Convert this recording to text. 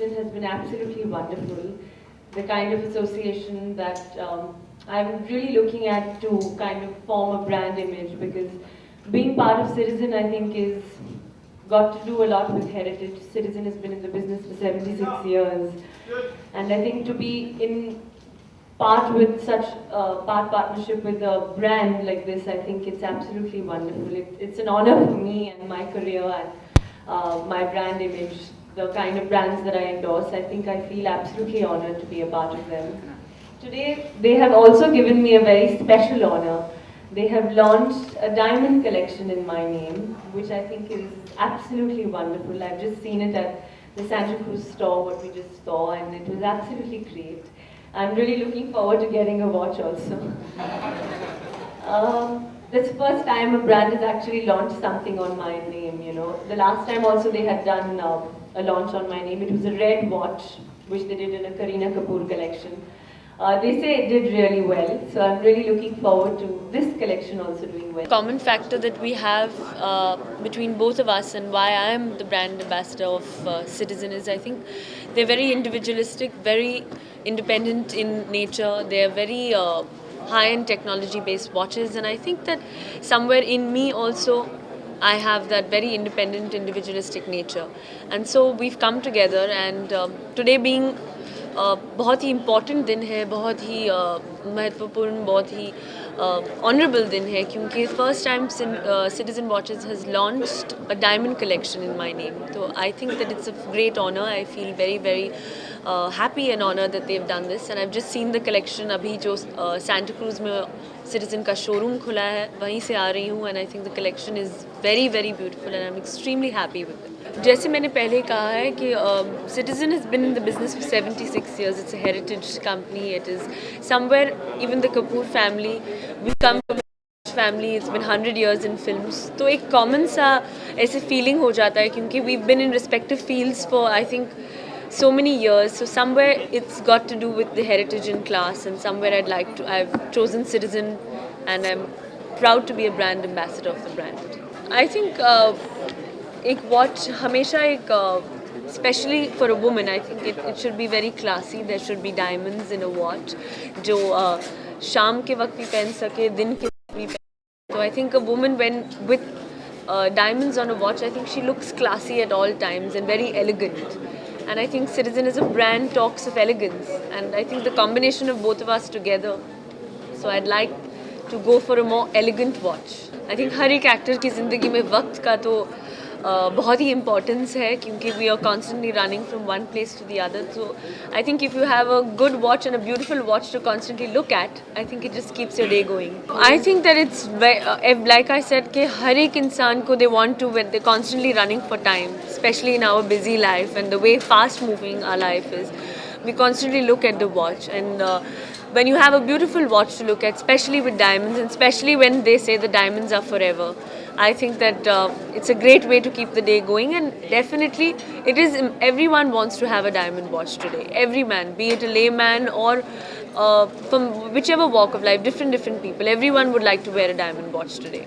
Citizen has been absolutely wonderful. The kind of association that I'm really looking at to kind of form a brand image, because being part of Citizen, I think, is got to do a lot with heritage. Citizen has been in the business for 76 years, and I think to be in part with such partnership with a brand like this, I think it's absolutely wonderful. It's an honor for me and my career and my brand image, the kind of brands that I endorse. I think I feel absolutely honored to be a part of them. Today, they have also given me a very special honor. They have launched a diamond collection in my name, which I think is absolutely wonderful. I've just seen it at the Santa Cruz store, what we just saw, and it was absolutely great. I'm really looking forward to getting a watch also. This is the first time a brand has actually launched something on my name, you know. The last time also they had done a launch on my name. It was a red watch, which they did in a Kareena Kapoor collection. They say it did really well, so I'm really looking forward to this collection also doing well. Common factor that we have between both of us and why I am the brand ambassador of Citizen is I think they're very individualistic, very independent in nature. They're very high-end technology-based watches, and I think that somewhere in me also I have that very independent, individualistic nature. And so we've come together, and today being बहुत ही important दिन है, बहुत ही महत्वपूर्ण, बहुत ही honourable दिन है, क्योंकि first time Citizen Watches has launched a diamond collection in my name. So I think that it's a great honor. I feel very very happy and honored that they've done this, and I've just seen the collection. अभी जो Santa Cruz में Citizen का showroom खुला है, वहीं से आ रही हूँ, and I think the collection is very very beautiful and I'm extremely happy with it. जैसे मैंने पहले कहा है कि Citizen has been in the business for 76 years. It's a heritage company. It is somewhere, even the Kapoor family, we come from a family. It's been 100 years in films. तो एक common सा ऐसे feeling हो जाता है, क्योंकि we've been in respective fields for I think so many years. So somewhere it's got to do with the heritage and class, and somewhere I've chosen Citizen, and I'm proud to be a brand ambassador of the brand. I think एक watch हमेशा एक specially for a woman I think it should be very classy. There should be diamonds in a watch जो शाम के वक्त भी पहन सके, दिन के वक्त भी पहन. तो I think a woman when with diamonds on a watch, I think she looks classy at all times and very elegant. And I think Citizen as a brand talks of elegance, and I think the combination of both of us together, so I'd like to go for a more elegant watch. I think हर एक actor की ज़िंदगी में वक्त का तो बहुत ही importance है, क्योंकि we are constantly running from one place to the other. So I think if you have a good watch and a beautiful watch to constantly look at, I think it just keeps your day going. I think that it's like I said कि हर एक इंसान को they want to, when they constantly running for time, specially in our busy life and the way fast moving our life is, we constantly look at the watch, and when you have a beautiful watch to look at, especially with diamonds, and especially when they say the diamonds are forever, I think that it's a great way to keep the day going. And definitely it is, everyone wants to have a diamond watch today. Every man, be it a layman or from whichever walk of life, different people, everyone would like to wear a diamond watch today.